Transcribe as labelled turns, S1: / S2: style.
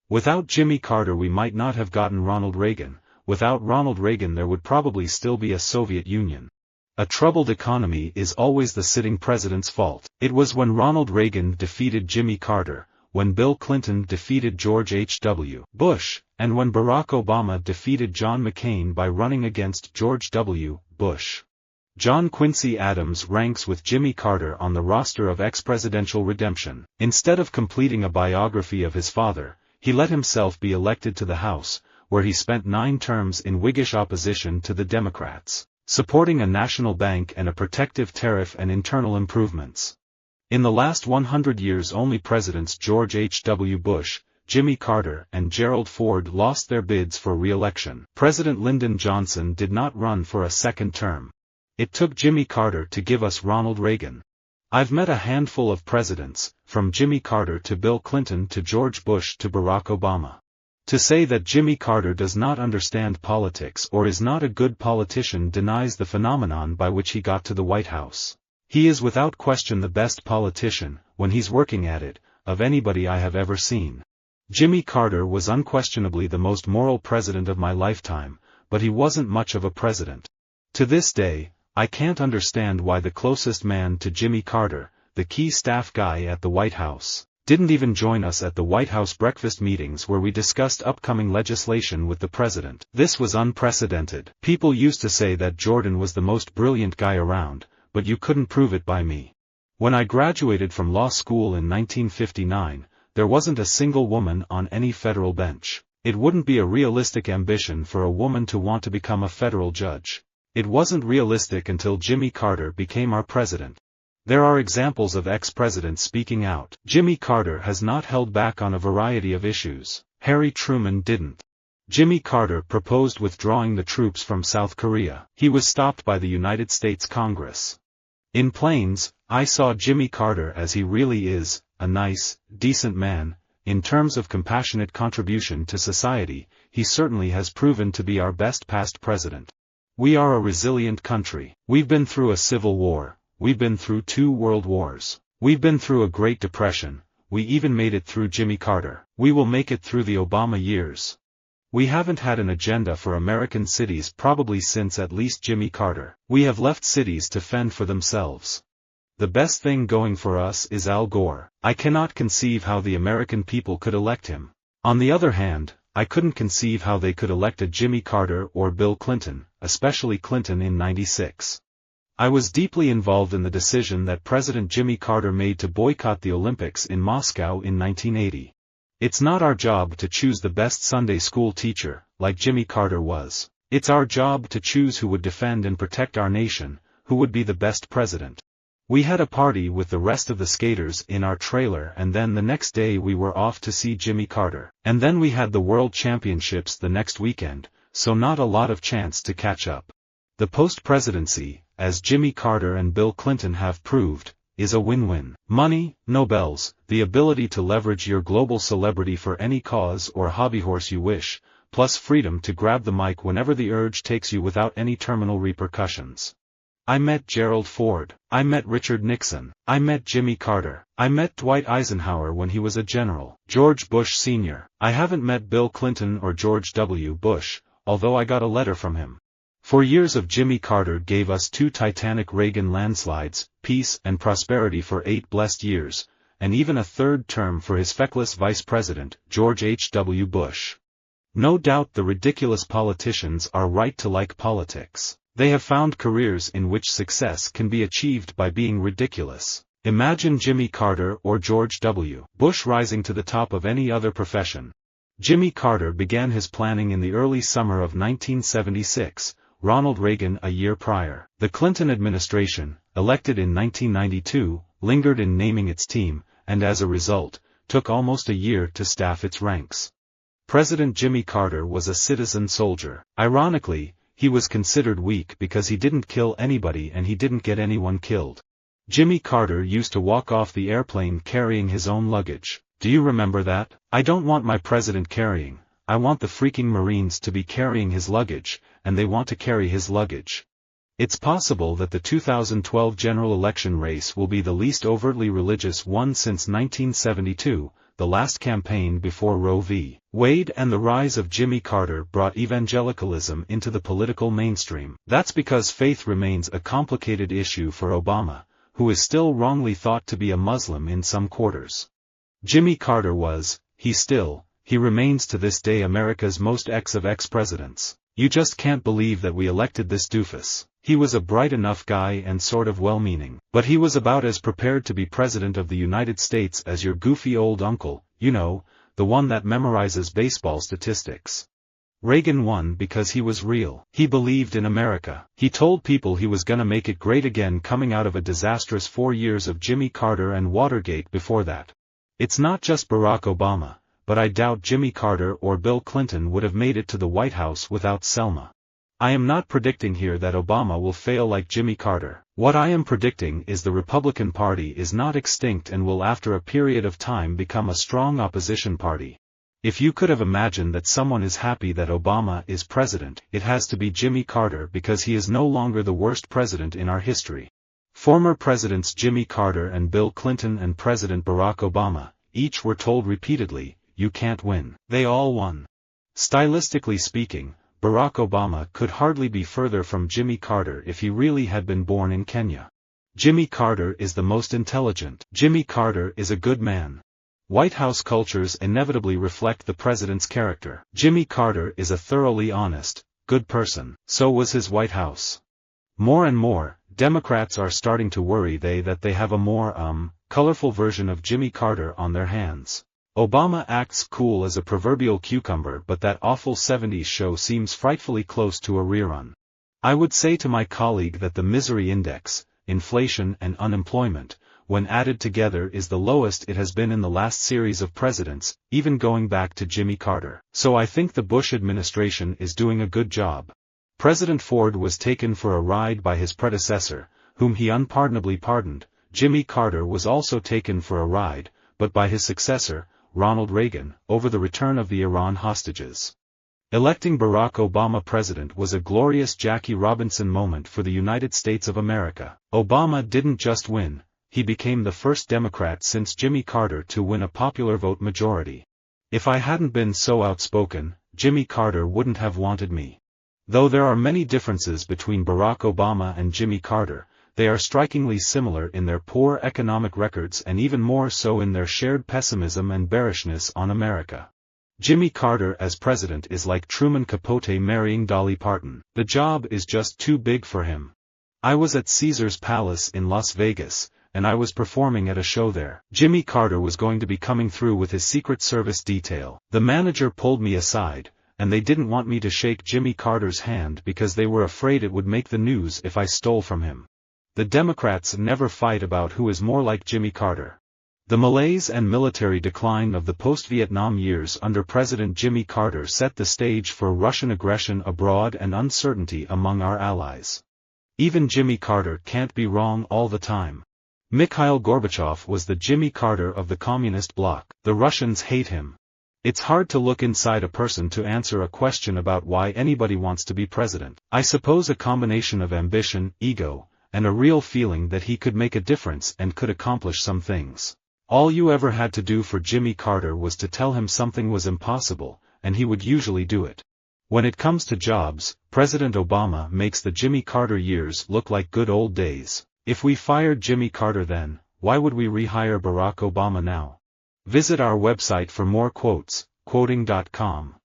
S1: Without Jimmy Carter we might not have gotten Ronald Reagan. Without Ronald Reagan there would probably still be a Soviet Union. A troubled economy is always the sitting president's fault. It was when Ronald Reagan defeated Jimmy Carter, when Bill Clinton defeated George H.W. Bush, and when Barack Obama defeated John McCain by running against George W. Bush. John Quincy Adams ranks with Jimmy Carter on the roster of ex-presidential redemption. Instead of completing a biography of his father, he let himself be elected to the House, where he spent 9 terms in Whiggish opposition to the Democrats, supporting a national bank and a protective tariff and internal improvements. In the last 100 years only Presidents George H.W. Bush, Jimmy Carter and Gerald Ford lost their bids for re-election. President Lyndon Johnson did not run for a second term. It took Jimmy Carter to give us Ronald Reagan. I've met a handful of presidents, from Jimmy Carter to Bill Clinton to George Bush to Barack Obama. To say that Jimmy Carter does not understand politics or is not a good politician denies the phenomenon by which he got to the White House. He is without question the best politician, when he's working at it, of anybody I have ever seen. Jimmy Carter was unquestionably the most moral president of my lifetime, but he wasn't much of a president. To this day, I can't understand why the closest man to Jimmy Carter, the key staff guy at the White House, didn't even join us at the White House breakfast meetings where we discussed upcoming legislation with the president. This was unprecedented. People used to say that Jordan was the most brilliant guy around, but you couldn't prove it by me. When I graduated from law school in 1959, there wasn't a single woman on any federal bench. It wouldn't be a realistic ambition for a woman to want to become a federal judge. It wasn't realistic until Jimmy Carter became our president. There are examples of ex-presidents speaking out. Jimmy Carter has not held back on a variety of issues. Harry Truman didn't. Jimmy Carter proposed withdrawing the troops from South Korea. He was stopped by the United States Congress. In Plains, I saw Jimmy Carter as he really is, a nice, decent man. In terms of compassionate contribution to society, he certainly has proven to be our best past president. We are a resilient country. We've been through a civil war. We've been through 2 world wars. We've been through a Great Depression. We even made it through Jimmy Carter. We will make it through the Obama years. We haven't had an agenda for American cities probably since at least Jimmy Carter. We have left cities to fend for themselves. The best thing going for us is Al Gore. I cannot conceive how the American people could elect him. On the other hand, I couldn't conceive how they could elect a Jimmy Carter or Bill Clinton, especially Clinton in '96. I was deeply involved in the decision that President Jimmy Carter made to boycott the Olympics in Moscow in 1980. It's not our job to choose the best Sunday school teacher, like Jimmy Carter was. It's our job to choose who would defend and protect our nation, who would be the best president. We had a party with the rest of the skaters in our trailer and then the next day we were off to see Jimmy Carter. And then we had the World Championships the next weekend, so not a lot of chance to catch up. The post-presidency, as Jimmy Carter and Bill Clinton have proved, is a win-win. Money, Nobels, the ability to leverage your global celebrity for any cause or hobbyhorse you wish, plus freedom to grab the mic whenever the urge takes you without any terminal repercussions. I met Gerald Ford. I met Richard Nixon. I met Jimmy Carter. I met Dwight Eisenhower when he was a general. George Bush Sr. I haven't met Bill Clinton or George W. Bush, although I got a letter from him. 4 years of Jimmy Carter gave us 2 titanic Reagan landslides, peace and prosperity for 8 blessed years, and even a 3rd term for his feckless vice president, George H.W. Bush. No doubt the ridiculous politicians are right to like politics. They have found careers in which success can be achieved by being ridiculous. Imagine Jimmy Carter or George W. Bush rising to the top of any other profession. Jimmy Carter began his planning in the early summer of 1976. Ronald Reagan a year prior. The Clinton administration, elected in 1992, lingered in naming its team, and as a result, took almost a year to staff its ranks. President Jimmy Carter was a citizen soldier. Ironically, he was considered weak because he didn't kill anybody and he didn't get anyone killed. Jimmy Carter used to walk off the airplane carrying his own luggage. Do you remember that? I don't want my president carrying. I want the freaking Marines to be carrying his luggage, and they want to carry his luggage. It's possible that the 2012 general election race will be the least overtly religious one since 1972, the last campaign before Roe v. Wade and the rise of Jimmy Carter brought evangelicalism into the political mainstream. That's because faith remains a complicated issue for Obama, who is still wrongly thought to be a Muslim in some quarters. Jimmy Carter was, he remains to this day America's most of ex-presidents. You just can't believe that we elected this doofus. He was a bright enough guy and sort of well-meaning, but he was about as prepared to be president of the United States as your goofy old uncle, you know, the one that memorizes baseball statistics. Reagan won because he was real. He believed in America. He told people he was gonna make it great again coming out of a disastrous 4 years of Jimmy Carter and Watergate before that. It's not just Barack Obama, but I doubt Jimmy Carter or Bill Clinton would have made it to the White House without Selma. I am not predicting here that Obama will fail like Jimmy Carter. What I am predicting is the Republican Party is not extinct and will after a period of time become a strong opposition party. If you could have imagined that someone is happy that Obama is president, it has to be Jimmy Carter because he is no longer the worst president in our history. Former presidents Jimmy Carter and Bill Clinton and President Barack Obama, each were told repeatedly, you can't win. They all won. Stylistically speaking, Barack Obama could hardly be further from Jimmy Carter if he really had been born in Kenya. Jimmy Carter is the most intelligent. Jimmy Carter is a good man. White House cultures inevitably reflect the president's character. Jimmy Carter is a thoroughly honest, good person. So was his White House. More and more, Democrats are starting to worry that they have a more, colorful version of Jimmy Carter on their hands. Obama acts cool as a proverbial cucumber, but that awful 70s show seems frightfully close to a rerun. I would say to my colleague that the misery index, inflation and unemployment, when added together is the lowest it has been in the last series of presidents, even going back to Jimmy Carter. So I think the Bush administration is doing a good job. President Ford was taken for a ride by his predecessor, whom he unpardonably pardoned. Jimmy Carter was also taken for a ride, but by his successor, Ronald Reagan, over the return of the Iran hostages. Electing Barack Obama president was a glorious Jackie Robinson moment for the United States of America. Obama didn't just win, he became the first Democrat since Jimmy Carter to win a popular vote majority. If I hadn't been so outspoken, Jimmy Carter wouldn't have wanted me. Though there are many differences between Barack Obama and Jimmy Carter, they are strikingly similar in their poor economic records and even more so in their shared pessimism and bearishness on America. Jimmy Carter as president is like Truman Capote marrying Dolly Parton. The job is just too big for him. I was at Caesar's Palace in Las Vegas, and I was performing at a show there. Jimmy Carter was going to be coming through with his Secret Service detail. The manager pulled me aside, and they didn't want me to shake Jimmy Carter's hand because they were afraid it would make the news if I stole from him. The Democrats never fight about who is more like Jimmy Carter. The malaise and military decline of the post-Vietnam years under President Jimmy Carter set the stage for Russian aggression abroad and uncertainty among our allies. Even Jimmy Carter can't be wrong all the time. Mikhail Gorbachev was the Jimmy Carter of the communist bloc. The Russians hate him. It's hard to look inside a person to answer a question about why anybody wants to be president. I suppose a combination of ambition, ego, and a real feeling that he could make a difference and could accomplish some things. All you ever had to do for Jimmy Carter was to tell him something was impossible, and he would usually do it. When it comes to jobs, President Obama makes the Jimmy Carter years look like good old days. If we fired Jimmy Carter then, why would we rehire Barack Obama now? Visit our website for more quotes, quoting.com.